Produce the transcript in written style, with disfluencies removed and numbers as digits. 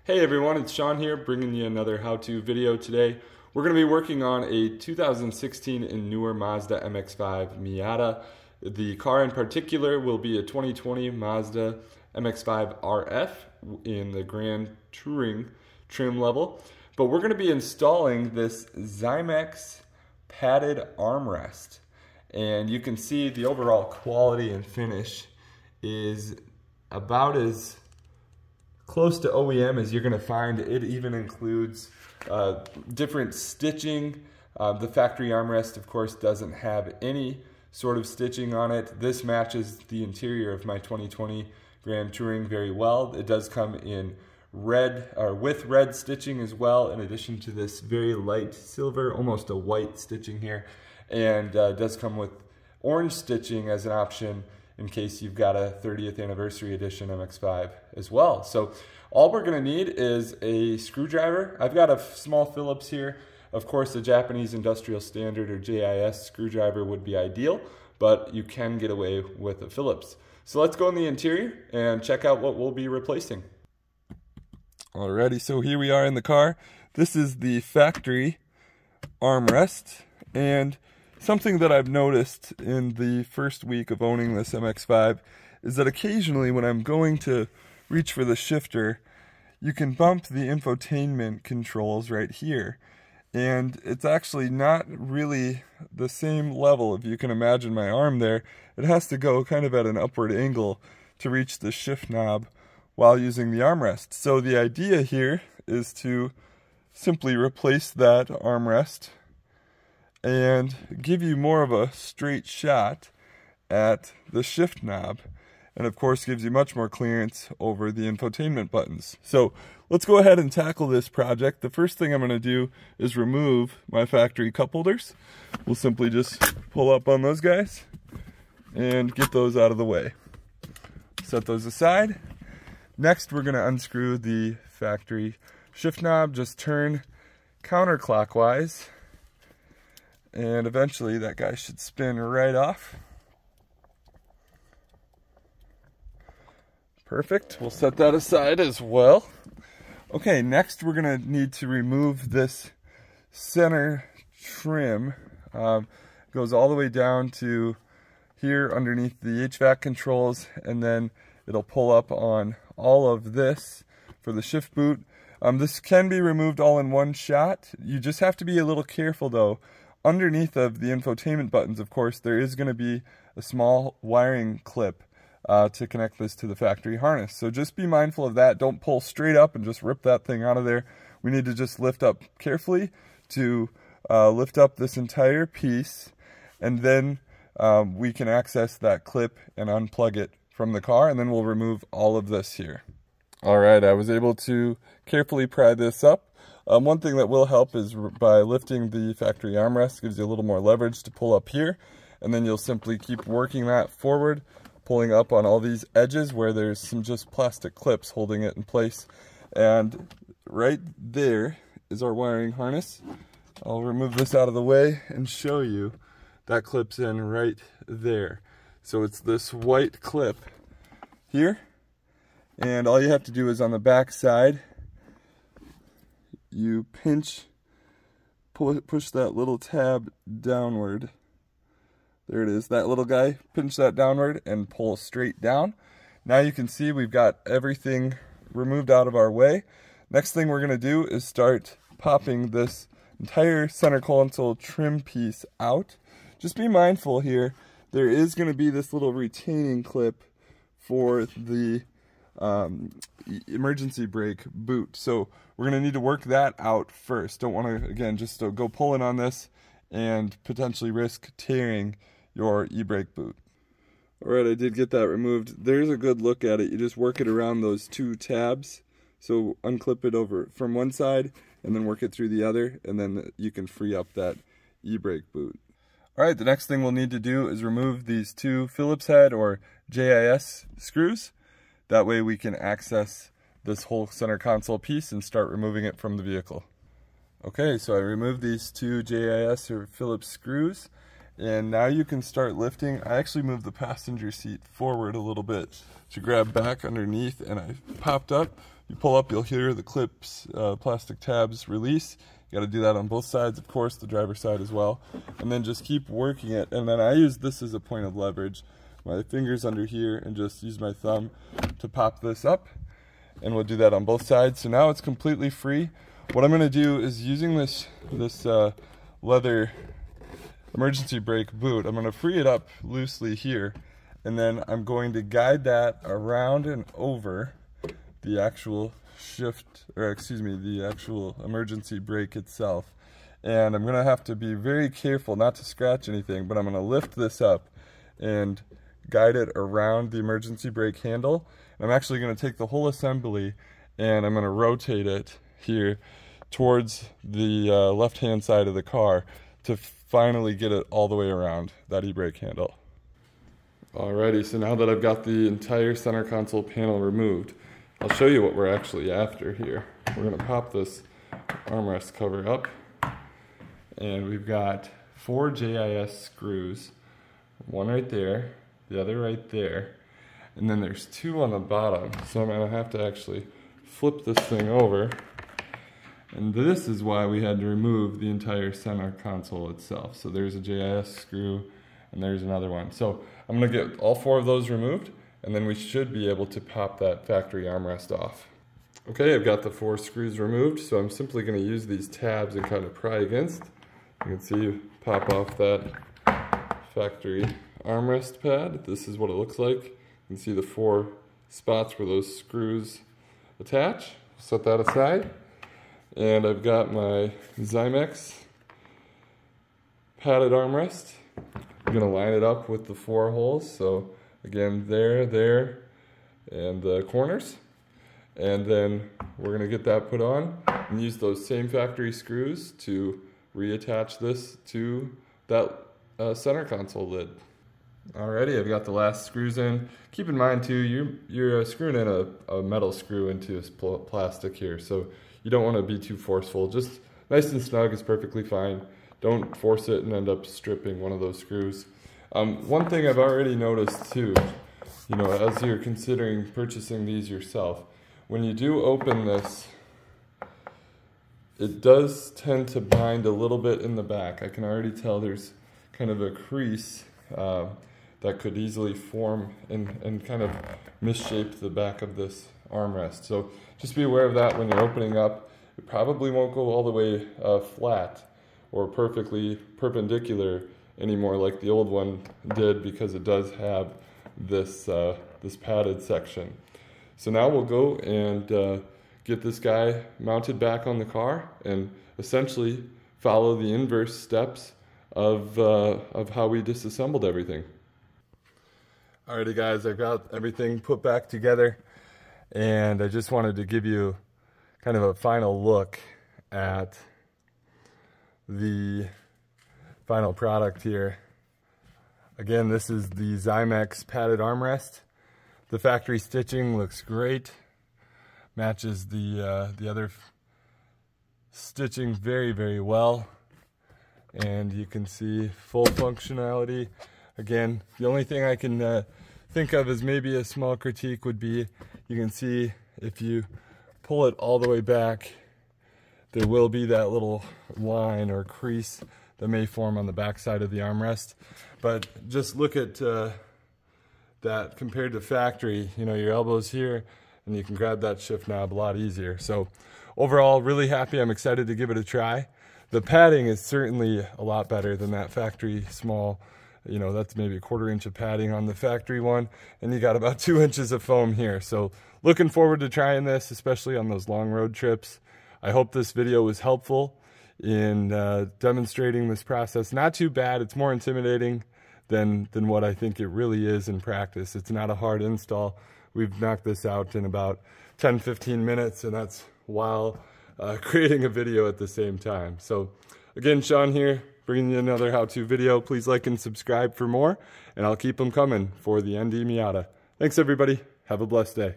Hey everyone, it's Sean here bringing you another how-to video today. We're going to be working on a 2016 and newer Mazda MX-5 Miata. The car in particular will be a 2020 Mazda MX-5 RF in the Grand Touring trim level. But we're going to be installing this Zymex padded armrest. And you can see the overall quality and finish is about as close to OEM as you're going to find. It even includes different stitching. The factory armrest, of course, doesn't have any sort of stitching on it. This matches the interior of my 2020 Grand Touring very well. It does come in red, or with red stitching as well, in addition to this very light silver, almost a white stitching here. And does come with orange stitching as an option in case you've got a 30th anniversary edition MX-5 as well. So all we're gonna need is a screwdriver. I've got a small Phillips here. Of course, a Japanese Industrial Standard or JIS screwdriver would be ideal, but you can get away with a Phillips. So let's go in the interior and check out what we'll be replacing. Alrighty, so here we are in the car. This is the factory armrest, and something that I've noticed in the first week of owning this MX-5 is that occasionally when I'm going to reach for the shifter, you can bump the infotainment controls right here. And it's actually not really the same level. If you can imagine my arm there, it has to go kind of at an upward angle to reach the shift knob while using the armrest. So the idea here is to simply replace that armrest and give you more of a straight shot at the shift knob, and of course gives you much more clearance over the infotainment buttons. So let's go ahead and tackle this project. The first thing I'm going to do is remove my factory cup holders. We'll simply just pull up on those guys and get those out of the way. Set those aside. Next, we're going to unscrew the factory shift knob. Just turn counterclockwise, and eventually that guy should spin right off. Perfect. We'll set that aside as well. Okay, next we're going to need to remove this center trim. Goes all the way down to here underneath the HVAC controls, and then it'll pull up on all of this for the shift boot. This can be removed all in one shot. You just have to be a little careful though. Underneath of the infotainment buttons, of course, there is going to be a small wiring clip to connect this to the factory harness. So just be mindful of that. Don't pull straight up and just rip that thing out of there. We need to just lift up carefully to lift up this entire piece, and then we can access that clip and unplug it from the car, and then we'll remove all of this here. All right, I was able to carefully pry this up. One thing that will help is by lifting the factory armrest, gives you a little more leverage to pull up here, and then you'll simply keep working that forward, pulling up on all these edges where there's some just plastic clips holding it in place. And right there is our wiring harness. I'll remove this out of the way and show you that clips in right there. So it's this white clip here, and all you have to do is on the back side, you push that little tab downward. There it is, that little guy. Pinch that downward and pull straight down. Now you can see we've got everything removed out of our way. Next thing we're going to do is start popping this entire center console trim piece out. Just be mindful here, there is going to be this little retaining clip for the emergency brake boot. So we're going to need to work that out first. Don't want to, again, just go pulling on this and potentially risk tearing your e-brake boot. Alright, I did get that removed. There's a good look at it. You just work it around those two tabs. So unclip it over from one side and then work it through the other, and then you can free up that e-brake boot. Alright, the next thing we'll need to do is remove these two Phillips head or JIS screws. That way we can access this whole center console piece and start removing it from the vehicle. Okay, so I removed these two JIS or Phillips screws, and now you can start lifting. I actually moved the passenger seat forward a little bit to grab back underneath, and I popped up, you pull up, you'll hear the clips, plastic tabs release. You got to do that on both sides, of course, the driver's side as well. And then just keep working it. And then I use this as a point of leverage. My fingers under here and just use my thumb to pop this up. And we'll do that on both sides. So now it's completely free. What I'm going to do is using this leather emergency brake boot, I'm going to free it up loosely here. And then I'm going to guide that around and over the actual the actual emergency brake itself. And I'm going to have to be very careful not to scratch anything, but I'm going to lift this up and guide it around the emergency brake handle. And I'm actually going to take the whole assembly and I'm going to rotate it here towards the left-hand side of the car to finally get it all the way around that e-brake handle. Alrighty, so now that I've got the entire center console panel removed, I'll show you what we're actually after here. We're going to pop this armrest cover up, and we've got 4 JIS screws, one right there, the other right there, and then there's 2 on the bottom. So I'm going to have to actually flip this thing over, and this is why we had to remove the entire center console itself. So there's a JIS screw, and there's another one. So I'm going to get all 4 of those removed, and then we should be able to pop that factory armrest off. Okay, I've got the 4 screws removed, so I'm simply going to use these tabs and kind of pry against. You can see you pop off that factory armrest pad. This is what it looks like. You can see the 4 spots where those screws attach. Set that aside. And I've got my Zymex padded armrest. I'm going to line it up with the 4 holes. So again, there, and the corners. And then we're going to get that put on and use those same factory screws to reattach this to that center console lid. Alrighty, I've got the last screws in. Keep in mind too, you're screwing in a metal screw into this plastic here, so you don't want to be too forceful. Just nice and snug is perfectly fine. Don't force it and end up stripping one of those screws. One thing I've already noticed too, as you're considering purchasing these yourself, when you do open this, it does tend to bind a little bit in the back. I can already tell there's kind of a crease that could easily form and kind of misshape the back of this armrest. So just be aware of that when you're opening up. It probably won't go all the way flat or perfectly perpendicular anymore like the old one did, because it does have this this padded section. So now we'll go and get this guy mounted back on the car and essentially follow the inverse steps of how we disassembled everything. Alrighty guys, I've got everything put back together, and I just wanted to give you kind of a final look at the final product here. Again, this is the Zymex padded armrest. The factory stitching looks great, matches the other stitching very, very well, and you can see full functionality. Again, the only thing I can think of as maybe a small critique would be, you can see if you pull it all the way back, there will be that little line or crease that may form on the back side of the armrest. But just look at that compared to factory. Your elbow's here, and you can grab that shift knob a lot easier. So overall, really happy. I'm excited to give it a try. The padding is certainly a lot better than that factory small. That's maybe a 1/4 inch of padding on the factory one, and you got about 2 inches of foam here. So looking forward to trying this, especially on those long road trips. I hope this video was helpful in demonstrating this process. Not too bad. It's more intimidating than what I think it really is in practice. It's not a hard install. We've knocked this out in about 10-15 minutes, and that's while creating a video at the same time. So again, Sean here, bringing you another how-to video. Please like and subscribe for more, and I'll keep them coming for the ND Miata. Thanks everybody. Have a blessed day.